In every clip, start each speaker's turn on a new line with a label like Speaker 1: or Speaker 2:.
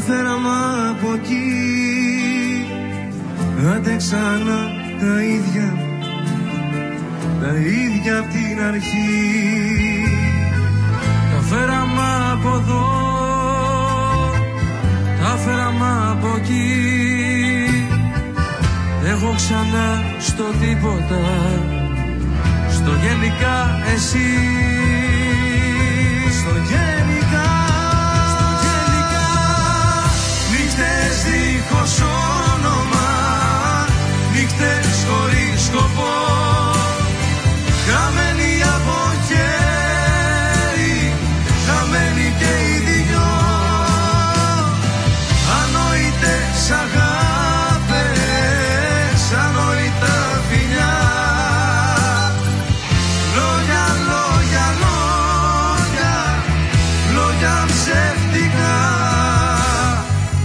Speaker 1: φέραμε από εκεί, άντε ξανά τα ίδια απ' την αρχή. Τα φέραμε από εδώ, τα φέραμε από εκεί. Έχω ξανά στο τίποτα, στο γενικά εσύ. Στο γενικά, στο γενικά. Νύχτες δίχως όνομα, νύχτες χωρίς σκοπό. Χαμένοι από χέρι, χαμένοι και οι δυο. Ανόητες αγάπες, ανόητα φιλιά. Λόγια, λόγια, λόγια, λόγια ψεύτικα.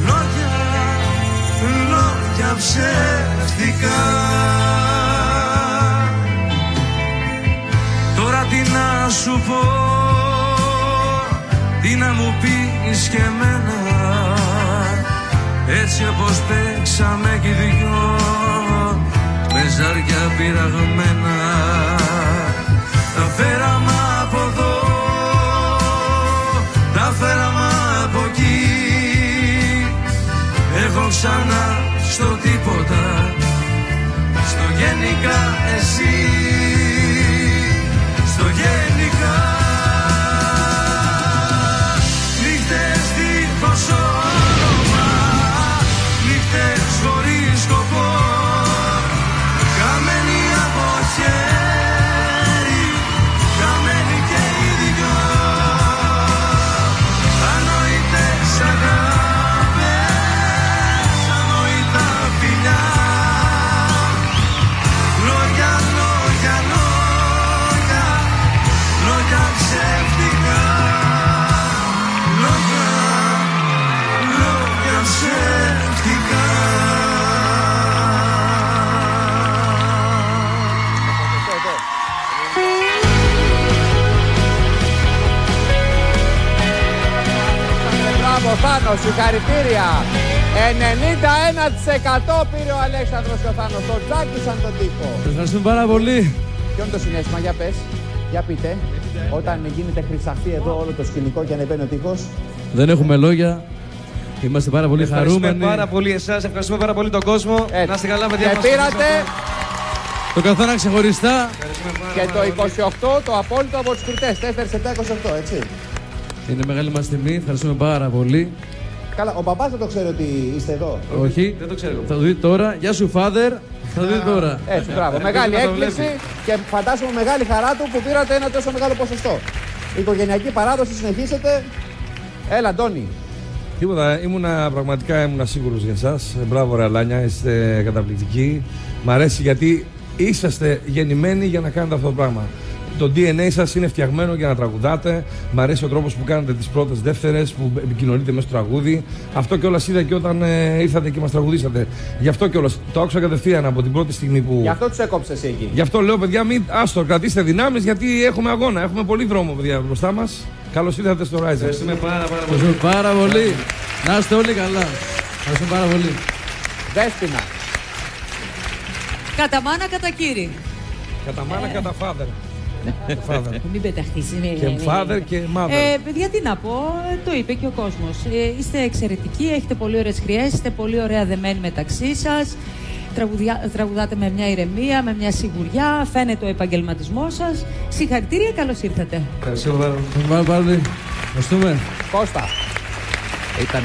Speaker 1: Λόγια, λόγια ψεύτικα. Τώρα τι να σου πω, τι να μου πεις και εμένα. Έτσι όπως παίξαμε κι οι δυο, με ζάρια πειραγμένα. Τα φέραμε από εδώ, τα φέραμε από εκεί. Έχω ξανά στο τίποτα, στο γενικά εσύ. Στο γενικά. Νύχτες δίχως όνομα, νύχτες χωρίς σκοπό. Χαμένοι από χέρι, χαμένοι και οι δυο. Ανόητες αγάπες, ανόητα φιλιά. Λόγια, λόγια, λόγια, λόγια ψεύτικα. Λόγια, λόγια ψεύτικα.
Speaker 2: Μπράβο Θάνο, συγχαρητήρια. 91% πήρε ο Αλέξανδρος και ο Θάνος. Το τζάκισαν τον τοίχο.
Speaker 3: Ευχαριστούμε πάρα πολύ.
Speaker 2: Ποιο είναι το συναίσθημα, για πες, για πείτε. Όταν γίνεται χρυσαφή εδώ όλο το σκηνικό και ανεβαίνει ο τοίχος.
Speaker 3: Δεν έχουμε λόγια. Είμαστε πάρα πολύ χαρούμενοι.
Speaker 4: Ευχαριστούμε πάρα πολύ εσάς, ευχαριστούμε πάρα πολύ τον κόσμο. Να είστε καλά, παιδιά.
Speaker 2: Και πήρατε
Speaker 3: το καθένα ξεχωριστά.
Speaker 2: και το 28 το απόλυτο από τους κριτές. 4-7-28, έτσι.
Speaker 3: Είναι μεγάλη μας τιμή. Ευχαριστούμε πάρα πολύ.
Speaker 2: Καλά, ο παπάς δεν το ξέρει ότι είστε εδώ.
Speaker 3: Όχι,
Speaker 4: δεν το ξέρω.
Speaker 3: Θα το δείτε τώρα. Γεια σου, Father. Θα το δείτε τώρα.
Speaker 2: Έτσι, μπράβο. Μεγάλη έκπληξη και φαντάζομαι μεγάλη χαρά του που πήρατε ένα τόσο μεγάλο ποσοστό. Η οικογενειακή παράδοση συνεχίσετε. Έλα, Αντώνη.
Speaker 5: Τίποτα, πραγματικά ήμουνα σίγουρος για εσάς. Μπράβο, ρε Αλάνια, είστε καταπληκτικοί. Μ' αρέσει γιατί είσαστε γεννημένοι για να κάνετε αυτό το πράγμα. Το DNA σας είναι φτιαγμένο για να τραγουδάτε. Μ' αρέσει ο τρόπος που κάνετε τις πρώτες, δεύτερες, που επικοινωνείτε μέσα στο τραγούδι. Αυτό κιόλας είδα και όταν ήρθατε και μας τραγουδήσατε. Γι' αυτό κιόλας το άκουσα κατευθείαν από την πρώτη στιγμή που.
Speaker 2: Γι' αυτό τους έκοψες εσύ εκεί.
Speaker 5: Γι' αυτό λέω, παιδιά, μην άστο, κρατήστε δυνάμεις γιατί έχουμε αγώνα. Έχουμε πολύ δρόμο, παιδιά, μπροστά μας. Καλώς ήρθατε στο Rise.
Speaker 4: Ευχαριστούμε πάρα πολύ.
Speaker 3: Ευχαριστούμε πάρα πολύ. Να είστε όλοι καλά. Ευχαριστούμε πάρα πολύ.
Speaker 2: Δέσποινα.
Speaker 6: Κατά μάνα, κατά κύρι.
Speaker 5: Κατά μάνα, κατά father.
Speaker 6: Μην πεταχτείς.
Speaker 5: Και father και mother.
Speaker 6: Παιδιά, τι να πω, το είπε και ο κόσμος. Είστε εξαιρετικοί, έχετε πολύ ωραίες χρειές, είστε πολύ ωραία δεμένοι μεταξύ σας. Τραγουδάτε με μια ηρεμία, με μια σιγουριά, φαίνεται ο επαγγελματισμός σας. Συγχαρητήρια, καλώς ήρθατε.
Speaker 4: Ευχαριστούμε
Speaker 3: πάρα πολύ. Ευχαριστούμε.
Speaker 2: Κώστα.
Speaker 7: Ήταν.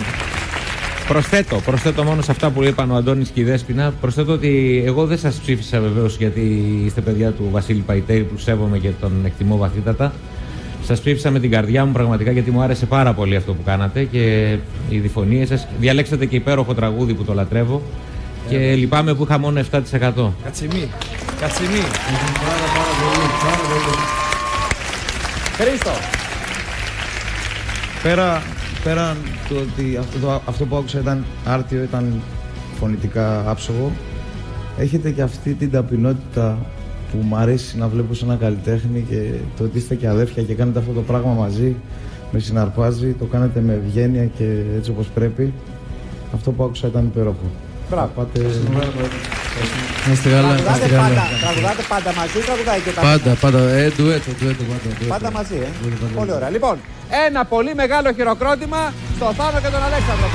Speaker 7: Προσθέτω μόνο σε αυτά που είπαν ο Αντώνης και η Δέσποινα. Προσθέτω ότι εγώ δεν σας ψήφισα βεβαίως γιατί είστε παιδιά του Βασίλη Παϊτέρη που σέβομαι και τον εκτιμώ βαθύτατα. Σας ψήφισα με την καρδιά μου πραγματικά γιατί μου άρεσε πάρα πολύ αυτό που κάνατε και οι διφωνίες σας. Διαλέξατε και υπέροχο τραγούδι που το λατρεύω και λυπάμαι που είχα μόνο 7%.
Speaker 5: Κατσιμή.
Speaker 3: Πάρα πολύ.
Speaker 2: Χρήστο.
Speaker 8: Πέραν το ότι αυτό που άκουσα ήταν άρτιο, ήταν φωνητικά άψογο, έχετε και αυτή την ταπεινότητα που μου αρέσει να βλέπω σε ένα καλλιτέχνη και το ότι είστε και αδέρφια και κάνετε αυτό το πράγμα μαζί με συναρπάζει, το κάνετε με ευγένεια και έτσι όπως πρέπει. Αυτό που άκουσα ήταν υπέροχο.
Speaker 2: Μπράβο.
Speaker 3: Να είστε καλά, να είστε καλά.
Speaker 2: Τραγουδάτε πάντα μαζί, τραγουδάει και τα
Speaker 3: Πάντα, ντουέτο πάντα.
Speaker 2: Πάντα μαζί, Πολύ ωραία. Λοιπόν, ένα πολύ μεγάλο χειροκρότημα στο Θάνο και τον Αλέξανδρο.